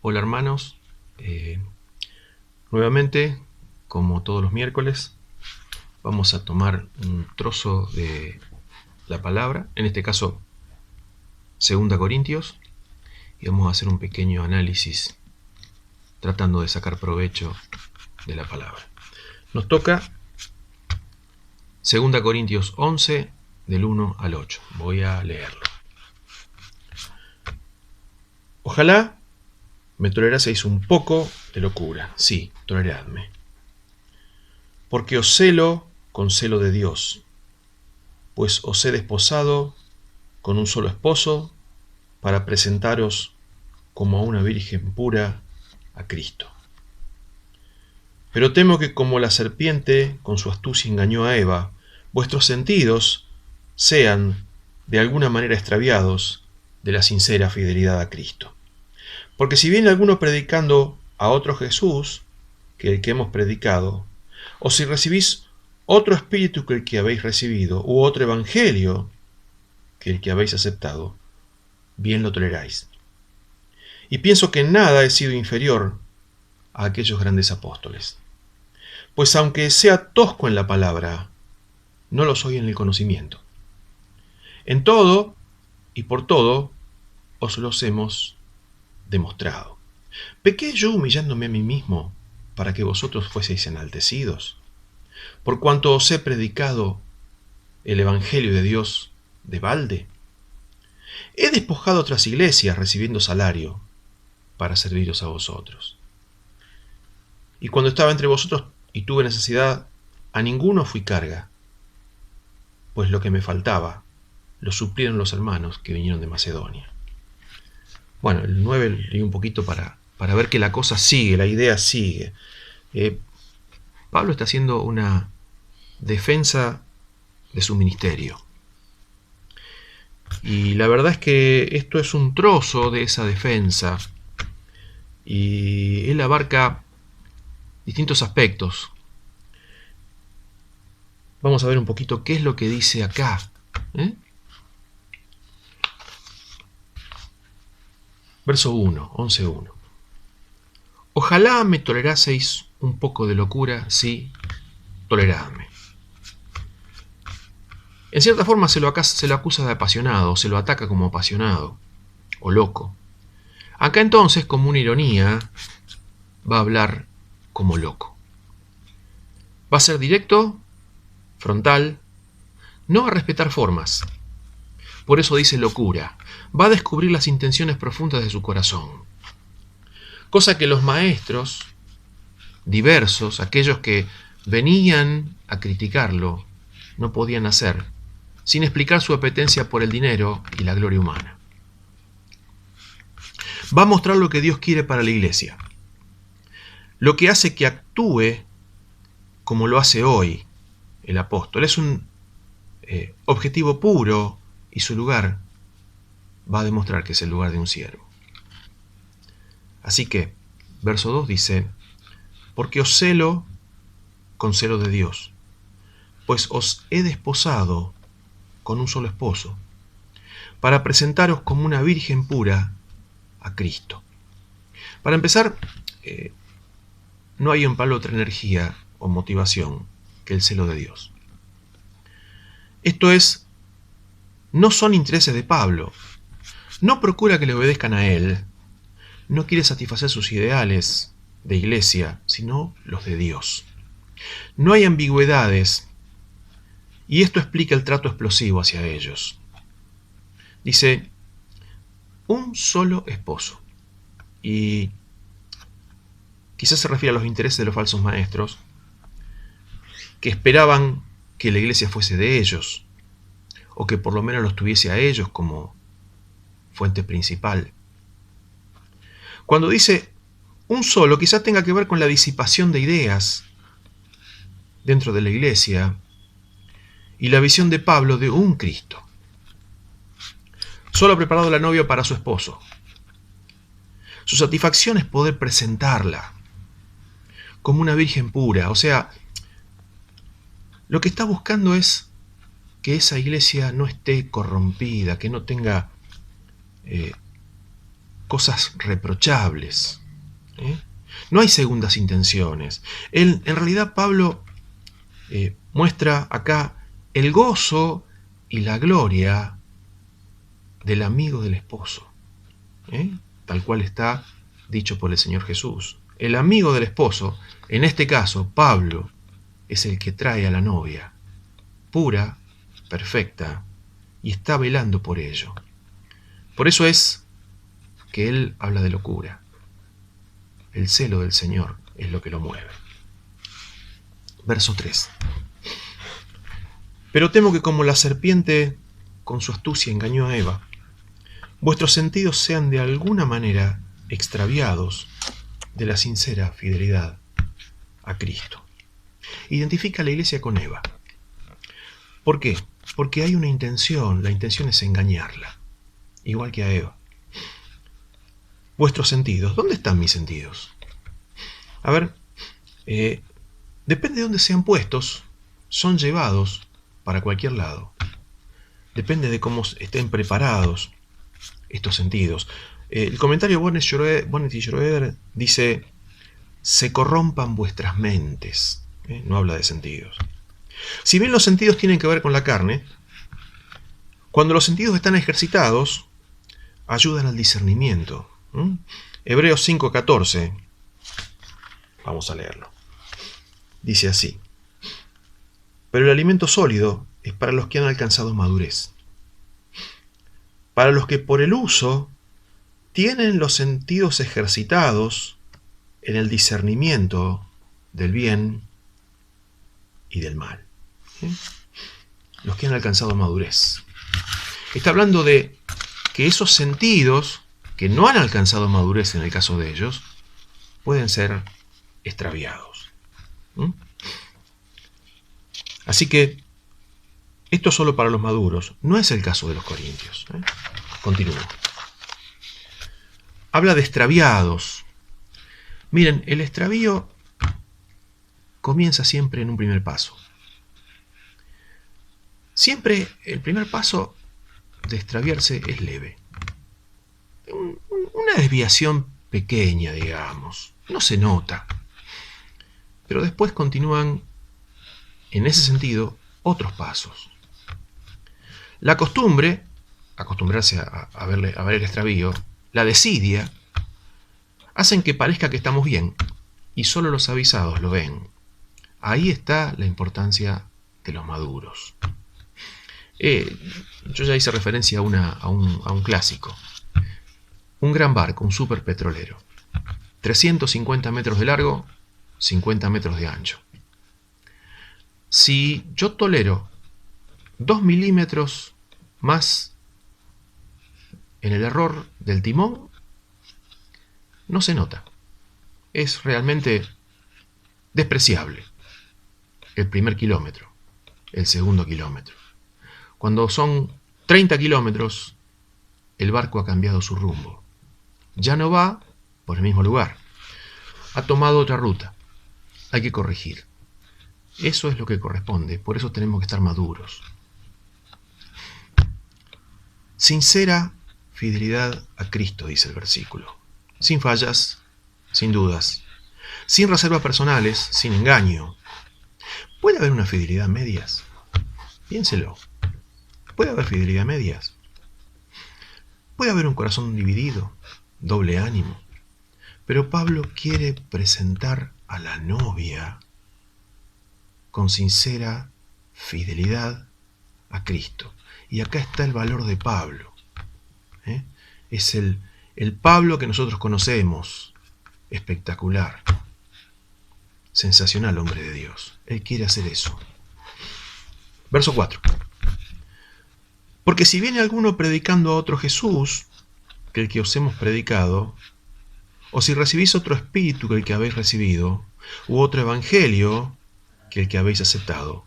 Hola hermanos, Eh, nuevamente, como todos los miércoles, vamos a tomar un trozo de la palabra, en este caso 2 Corintios, y vamos a hacer un pequeño análisis tratando de sacar provecho de la palabra. Nos toca 2 Corintios 11, del 1 al 8. Voy a leerlo. Ojalá me toleraseis un poco de locura. Sí, toleradme. Porque os celo con celo de Dios, pues os he desposado con un solo esposo para presentaros como a una virgen pura a Cristo. Pero temo que como la serpiente con su astucia engañó a Eva, vuestros sentidos sean de alguna manera extraviados de la sincera fidelidad a Cristo. Porque si viene alguno predicando a otro Jesús que el que hemos predicado, o si recibís otro espíritu que el que habéis recibido, u otro evangelio que el que habéis aceptado, bien lo toleráis. Y pienso que en nada he sido inferior a aquellos grandes apóstoles. Pues aunque sea tosco en la palabra, no lo soy en el conocimiento. En todo y por todo os los hemos demostrado. ¿Pequé yo humillándome a mí mismo para que vosotros fueseis enaltecidos? Por cuanto os he predicado el Evangelio de Dios de balde. He despojado otras iglesias recibiendo salario para serviros a vosotros. Y cuando estaba entre vosotros y tuve necesidad, a ninguno fui carga, pues lo que me faltaba lo suplieron los hermanos que vinieron de Macedonia. Bueno, el 9 leí un poquito para ver que la cosa sigue, la idea sigue. Pablo está haciendo una defensa de su ministerio. Y la verdad es que esto es un trozo de esa defensa. Y él abarca distintos aspectos. Vamos a ver un poquito qué es lo que dice acá. Verso 1, 11:1. Ojalá me toleraseis un poco de locura, sí, toleradme. En cierta forma se lo acusa de apasionado, se lo ataca como apasionado o loco. Acá entonces, como una ironía, va a hablar como loco. Va a ser directo, frontal, no va a respetar formas. Por eso dice locura. Va a descubrir las intenciones profundas de su corazón. Cosa que los maestros diversos, aquellos que venían a criticarlo, no podían hacer, sin explicar su apetencia por el dinero y la gloria humana. Va a mostrar lo que Dios quiere para la iglesia, lo que hace que actúe como lo hace hoy el apóstol. Es un objetivo puro y su lugar va a demostrar que es el lugar de un siervo. Así que, verso 2 dice, porque os celo con celo de Dios, pues os he desposado con un solo esposo, para presentaros como una virgen pura a Cristo. Para empezar, no hay en Pablo otra energía o motivación que el celo de Dios. Esto es, no son intereses de Pablo, no procura que le obedezcan a él, no quiere satisfacer sus ideales de iglesia, sino los de Dios. No hay ambigüedades, y esto explica el trato explosivo hacia ellos. Dice, un solo esposo. Y quizás se refiere a los intereses de los falsos maestros, que esperaban que la iglesia fuese de ellos, o que por lo menos los tuviese a ellos como fuente principal. Cuando dice un solo, quizás tenga que ver con la disipación de ideas dentro de la iglesia y la visión de Pablo de un Cristo. Solo ha preparado la novia para su esposo. Su satisfacción es poder presentarla como una virgen pura. O sea, lo que está buscando es que esa iglesia no esté corrompida, que no tenga cosas reprochables. No hay segundas intenciones. En realidad Pablo muestra acá el gozo y la gloria del amigo del esposo, tal cual está dicho por el Señor Jesús. El amigo del esposo, en este caso Pablo, es el que trae a la novia, pura, perfecta, y está velando por ello. Por eso es que él habla de locura. El celo del Señor es lo que lo mueve. Verso 3. Pero temo que como la serpiente con su astucia engañó a Eva, vuestros sentidos sean de alguna manera extraviados de la sincera fidelidad a Cristo. Identifica a la iglesia con Eva. ¿Por qué? Porque hay una intención, la intención es engañarla, igual que a Eva. Vuestros sentidos, ¿dónde están mis sentidos? A ver, depende de dónde sean puestos, son llevados para cualquier lado. Depende de cómo estén preparados estos sentidos. El comentario Bonnet y Schroeder dice: se corrompan vuestras mentes. No habla de sentidos. Si bien los sentidos tienen que ver con la carne, cuando los sentidos están ejercitados, ayudan al discernimiento. Hebreos 5:14, vamos a leerlo. Dice así: pero el alimento sólido es para los que han alcanzado madurez, para los que por el uso tienen los sentidos ejercitados en el discernimiento del bien y del mal. Los que han alcanzado madurez. Está hablando de que esos sentidos que no han alcanzado madurez en el caso de ellos pueden ser extraviados. Así que esto es solo para los maduros, no es el caso de los corintios. Continúo. Habla de extraviados. Miren, el extravío comienza siempre en un primer paso. Siempre el primer paso de extraviarse es leve. Una desviación pequeña, digamos. No se nota. Pero después continúan, en ese sentido, otros pasos. La costumbre, acostumbrarse a ver el extravío, la desidia, hacen que parezca que estamos bien y solo los avisados lo ven. Ahí está la importancia de los maduros. Yo ya hice referencia a un clásico. Un gran barco, un superpetrolero. 350 metros de largo, 50 metros de ancho. Si yo tolero 2 milímetros más en el error del timón, no se nota. Es realmente despreciable el primer kilómetro, el segundo kilómetro. Cuando son 30 kilómetros, el barco ha cambiado su rumbo. Ya no va por el mismo lugar. Ha tomado otra ruta. Hay que corregir. Eso es lo que corresponde. Por eso tenemos que estar maduros. Sincera fidelidad a Cristo, dice el versículo. Sin fallas, sin dudas, sin reservas personales, sin engaño. ¿Puede haber una fidelidad a medias? Piénselo. ¿Puede haber fidelidad a medias? ¿Puede haber un corazón dividido, doble ánimo? Pero Pablo quiere presentar a la novia con sincera fidelidad a Cristo. Y acá está el valor de Pablo. Es el Pablo que nosotros conocemos. Espectacular. Sensacional hombre de Dios. Él quiere hacer eso. Verso 4. Porque si viene alguno predicando a otro Jesús que el que os hemos predicado, o si recibís otro espíritu que el que habéis recibido, u otro evangelio que el que habéis aceptado,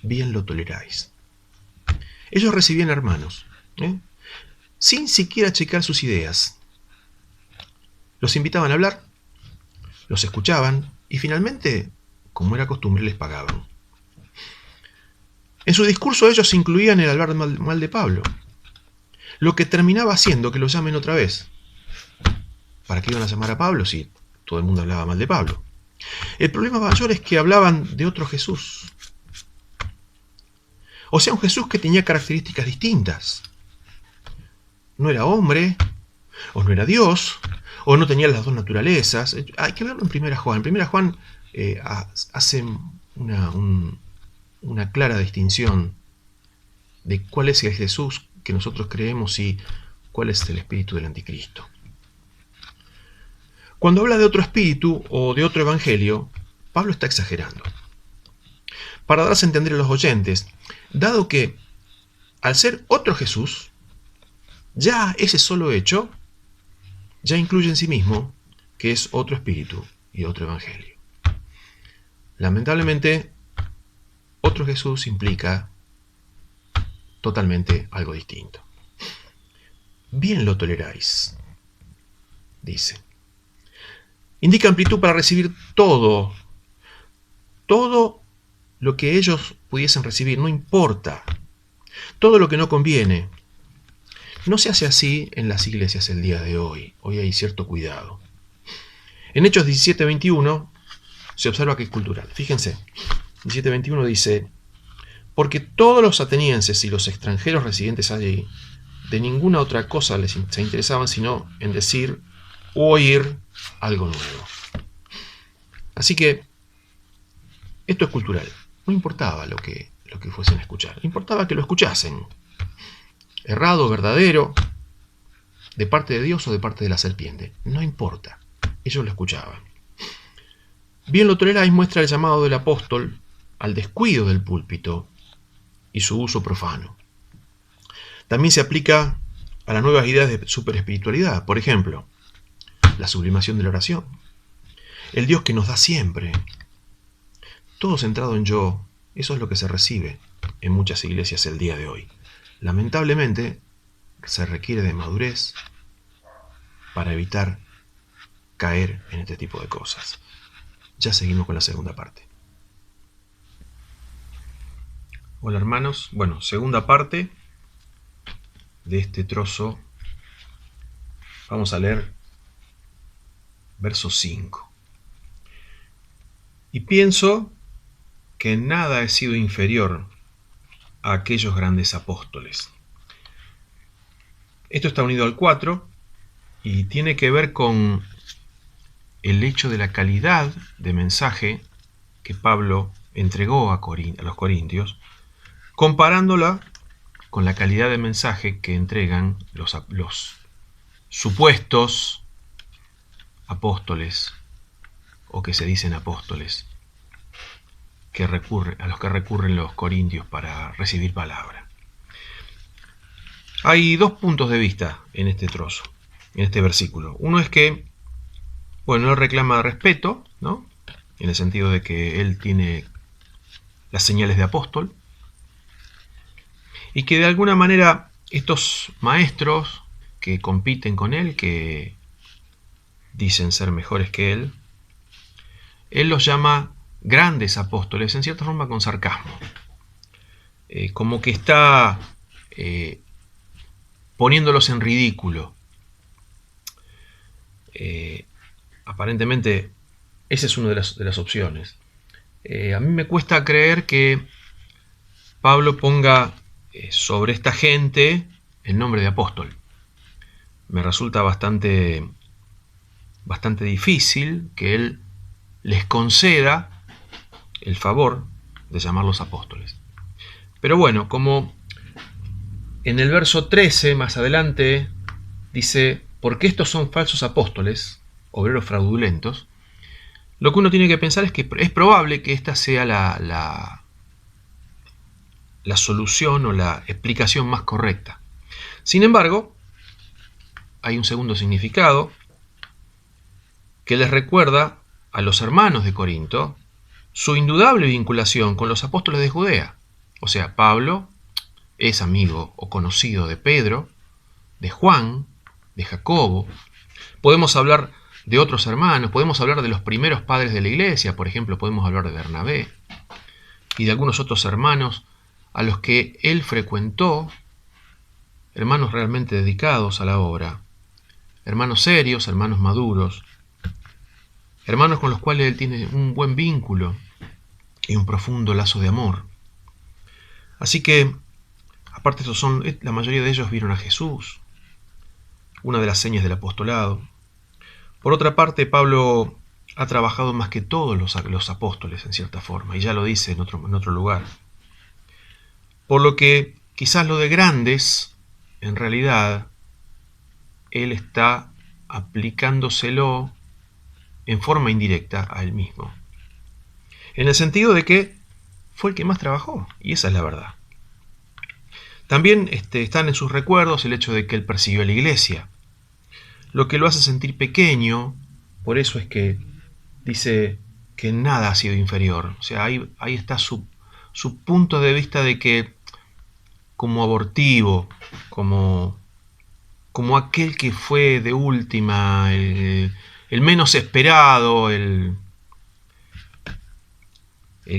bien lo toleráis. Ellos recibían hermanos, sin siquiera checar sus ideas. Los invitaban a hablar, los escuchaban y finalmente, como era costumbre, les pagaban. En su discurso ellos incluían el hablar mal de Pablo, lo que terminaba haciendo que lo llamen otra vez. ¿Para qué iban a llamar a Pablo si todo el mundo hablaba mal de Pablo? El problema mayor es que hablaban de otro Jesús. O sea, un Jesús que tenía características distintas. No era hombre, o no era Dios, o no tenía las dos naturalezas. Hay que verlo en 1 Juan. En 1 Juan hace una clara distinción de cuál es el Jesús que nosotros creemos y cuál es el espíritu del anticristo. Cuando habla de otro espíritu o de otro evangelio, Pablo está exagerando. Para darse a entender a los oyentes, dado que al ser otro Jesús, ya ese solo hecho ya incluye en sí mismo que es otro espíritu y otro evangelio. Lamentablemente, otro Jesús implica totalmente algo distinto. Bien lo toleráis, dice. Indica amplitud para recibir todo lo que ellos pudiesen recibir, no importa. Todo lo que no conviene. No se hace así en las iglesias el día de hoy. Hoy hay cierto cuidado. En Hechos 17:21 se observa que es cultural. Fíjense, 17:21 dice: porque todos los atenienses y los extranjeros residentes allí de ninguna otra cosa se interesaban sino en decir o oír algo nuevo. Así que esto es cultural. No importaba lo que fuesen a escuchar. Importaba que lo escuchasen. Errado, verdadero, de parte de Dios o de parte de la serpiente. No importa. Ellos lo escuchaban. Bien lo toleráis muestra el llamado del apóstol al descuido del púlpito y su uso profano. También se aplica a las nuevas ideas de superespiritualidad. Por ejemplo, la sublimación de la oración. El Dios que nos da siempre. Todo centrado en yo. Eso es lo que se recibe en muchas iglesias el día de hoy. Lamentablemente, se requiere de madurez para evitar caer en este tipo de cosas. Ya seguimos con la segunda parte. Hola hermanos. Bueno, segunda parte de este trozo. Vamos a leer verso 5. Y pienso que en nada he sido inferior a aquellos grandes apóstoles. Esto está unido al 4 y tiene que ver con el hecho de la calidad de mensaje que Pablo entregó a los corintios, comparándola con la calidad de mensaje que entregan los supuestos apóstoles, o que se dicen apóstoles, a los que recurren los corintios para recibir palabra. Hay dos puntos de vista en este trozo, en este versículo. Uno es que, bueno, él reclama respeto, ¿no? En el sentido de que él tiene las señales de apóstol, y que de alguna manera estos maestros que compiten con él, que dicen ser mejores que él los llama grandes apóstoles, en cierta forma con sarcasmo. Como que está poniéndolos en ridículo. Aparentemente, esa es una de las opciones. A mí me cuesta creer que Pablo ponga sobre esta gente el nombre de apóstol. Me resulta bastante difícil que él les conceda el favor de llamarlos apóstoles. Pero bueno, como en el verso 13, más adelante, dice: porque estos son falsos apóstoles, obreros fraudulentos, lo que uno tiene que pensar es que es probable que esta sea la solución o la explicación más correcta. Sin embargo, hay un segundo significado que les recuerda a los hermanos de Corinto su indudable vinculación con los apóstoles de Judea. O sea, Pablo es amigo o conocido de Pedro, de Juan, de Jacobo. Podemos hablar de otros hermanos, podemos hablar de los primeros padres de la iglesia, por ejemplo, podemos hablar de Bernabé y de algunos otros hermanos a los que él frecuentó, hermanos realmente dedicados a la obra, hermanos serios, hermanos maduros, hermanos con los cuales él tiene un buen vínculo y un profundo lazo de amor. Así que, aparte, la mayoría de ellos vieron a Jesús, una de las señas del apostolado. Por otra parte, Pablo ha trabajado más que todos los apóstoles, en cierta forma, y ya lo dice en otro lugar. Por lo que quizás lo de grandes, en realidad, él está aplicándoselo en forma indirecta a él mismo. En el sentido de que fue el que más trabajó, y esa es la verdad. También están en sus recuerdos el hecho de que él persiguió a la iglesia, lo que lo hace sentir pequeño. Por eso es que dice que nada ha sido inferior. O sea, ahí está su punto de vista de que, como abortivo, como aquel que fue de última, el menos esperado, el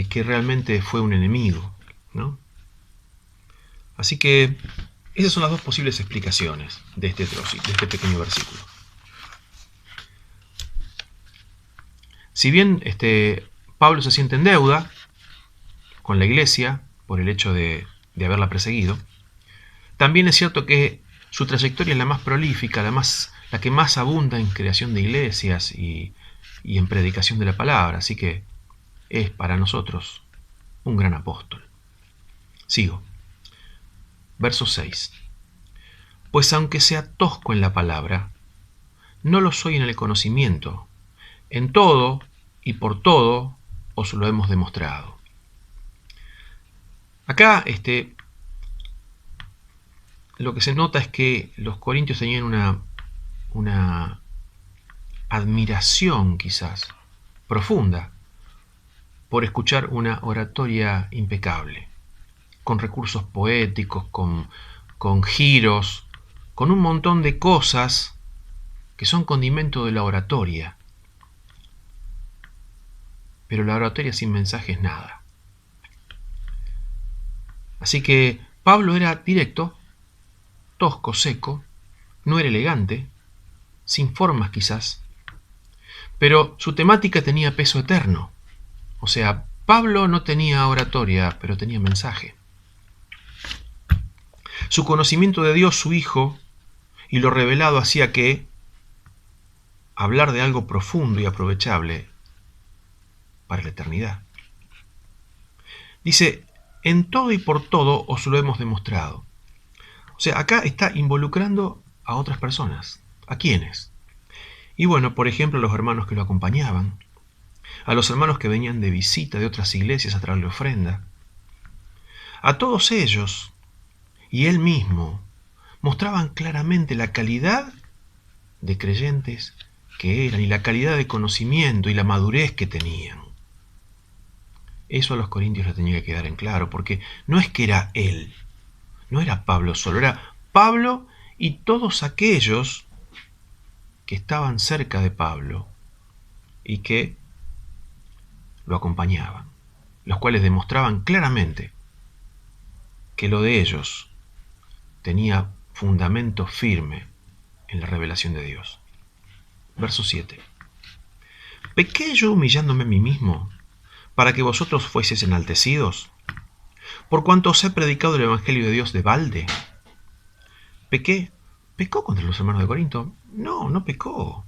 que realmente fue un enemigo, ¿no? Así que esas son las dos posibles explicaciones de este trocito, de este pequeño versículo. Si bien Pablo se siente en deuda con la iglesia por el hecho de haberla perseguido, también es cierto que su trayectoria es la más prolífica, la que más abunda en creación de iglesias y en predicación de la palabra, así que es para nosotros un gran apóstol. Sigo. Verso 6. Pues aunque sea tosco en la palabra, no lo soy en el conocimiento. En todo y por todo os lo hemos demostrado. Acá lo que se nota es que los corintios tenían una admiración quizás profunda por escuchar una oratoria impecable, con recursos poéticos, con giros, con un montón de cosas que son condimento de la oratoria. Pero la oratoria sin mensaje es nada. Así que Pablo era directo, tosco, seco, no era elegante, sin formas quizás, pero su temática tenía peso eterno. O sea, Pablo no tenía oratoria, pero tenía mensaje. Su conocimiento de Dios, su Hijo, y lo revelado hacía que hablar de algo profundo y aprovechable para la eternidad. Dice, en todo y por todo os lo hemos demostrado. O sea, acá está involucrando a otras personas. ¿A quiénes? Y bueno, por ejemplo, a los hermanos que lo acompañaban, a los hermanos que venían de visita de otras iglesias a traerle ofrenda. A todos ellos, y él mismo, mostraban claramente la calidad de creyentes que eran y la calidad de conocimiento y la madurez que tenían. Eso a los corintios les tenía que quedar en claro, porque no es que era él, no era Pablo solo, era Pablo y todos aquellos que estaban cerca de Pablo y que lo acompañaban, los cuales demostraban claramente que lo de ellos tenía fundamento firme en la revelación de Dios. Verso 7. ¿Pequé yo humillándome a mí mismo para que vosotros fueseis enaltecidos? Por cuanto os he predicado el Evangelio de Dios de balde. ¿Pecó contra los hermanos de Corinto? No, no pecó.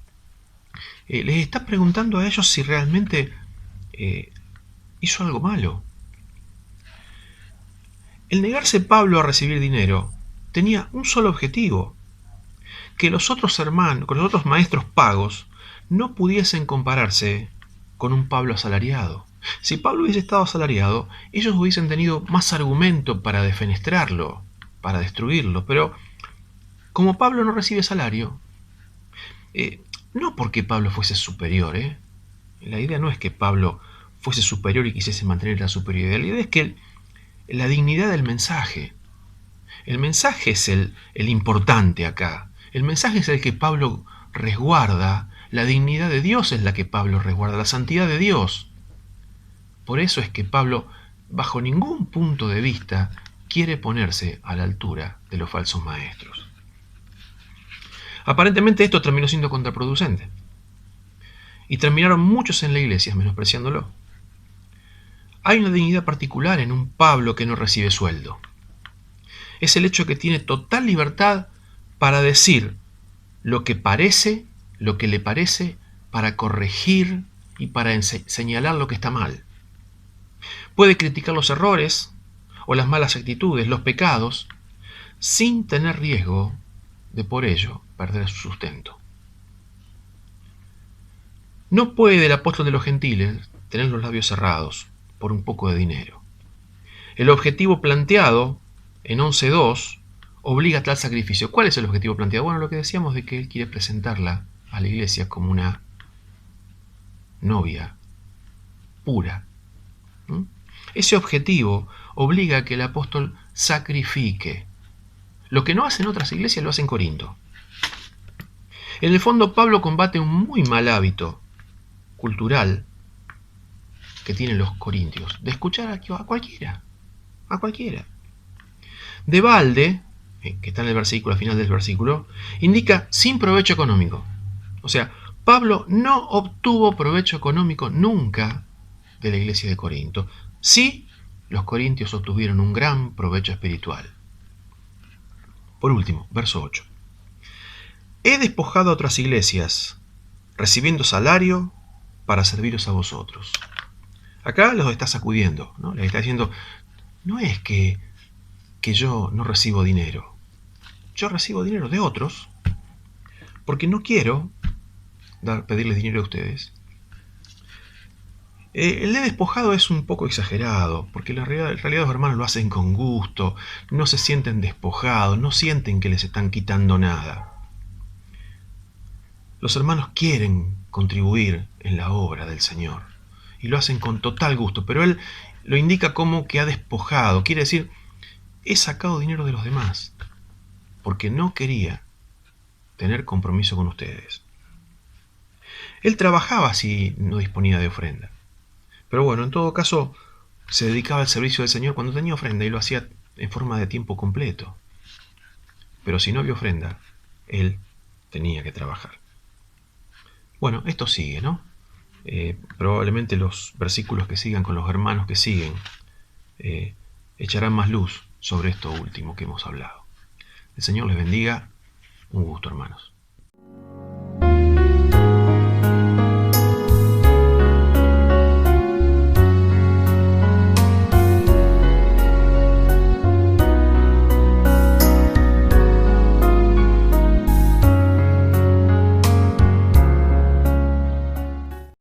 Les está preguntando a ellos si realmente hizo algo malo. El negarse Pablo a recibir dinero tenía un solo objetivo: que los otros hermanos, con los otros maestros pagos, no pudiesen compararse con un Pablo asalariado. Si Pablo hubiese estado asalariado, ellos hubiesen tenido más argumento para defenestrarlo, para destruirlo, pero como Pablo no recibe salario, no porque Pablo fuese superior, la idea no es que Pablo fuese superior y quisiese mantener la superioridad, la idea es que la dignidad del mensaje, el mensaje es el importante acá, el mensaje es el que Pablo resguarda, la dignidad de Dios es la que Pablo resguarda, la santidad de Dios. Por eso es que Pablo, bajo ningún punto de vista, quiere ponerse a la altura de los falsos maestros. Aparentemente esto terminó siendo contraproducente. Y terminaron muchos en la iglesia menospreciándolo. Hay una dignidad particular en un Pablo que no recibe sueldo. Es el hecho que tiene total libertad para decir lo que parece, lo que le parece, para corregir y para señalar lo que está mal. Puede criticar los errores o las malas actitudes, los pecados, sin tener riesgo de por ello perder su sustento. No puede el apóstol de los gentiles tener los labios cerrados por un poco de dinero. El objetivo planteado en 11.2 obliga a tal sacrificio. ¿Cuál es el objetivo planteado? Bueno, lo que decíamos de que él quiere presentarla a la iglesia como una novia pura. Ese objetivo obliga a que el apóstol sacrifique. Lo que no hacen otras iglesias lo hace en Corinto. En el fondo, Pablo combate un muy mal hábito cultural que tienen los corintios, de escuchar a cualquiera. De balde, que está en el versículo, al final del versículo, indica sin provecho económico. O sea, Pablo no obtuvo provecho económico nunca de la iglesia de Corinto. Sí, los corintios obtuvieron un gran provecho espiritual. Por último, verso 8. He despojado a otras iglesias, recibiendo salario para serviros a vosotros. Acá los está sacudiendo, ¿no? Les está diciendo, no es que yo no recibo dinero. Yo recibo dinero de otros, porque no quiero pedirles dinero a ustedes. El de despojado es un poco exagerado, porque en realidad los hermanos lo hacen con gusto, no se sienten despojados, no sienten que les están quitando nada. Los hermanos quieren contribuir en la obra del Señor, y lo hacen con total gusto, pero él lo indica como que ha despojado, quiere decir, he sacado dinero de los demás, porque no quería tener compromiso con ustedes. Él trabajaba si no disponía de ofrenda. Pero bueno, en todo caso, se dedicaba al servicio del Señor cuando tenía ofrenda y lo hacía en forma de tiempo completo. Pero si no había ofrenda, él tenía que trabajar. Bueno, esto sigue, ¿no? Probablemente los versículos que sigan con los hermanos que siguen echarán más luz sobre esto último que hemos hablado. El Señor les bendiga. Un gusto, hermanos.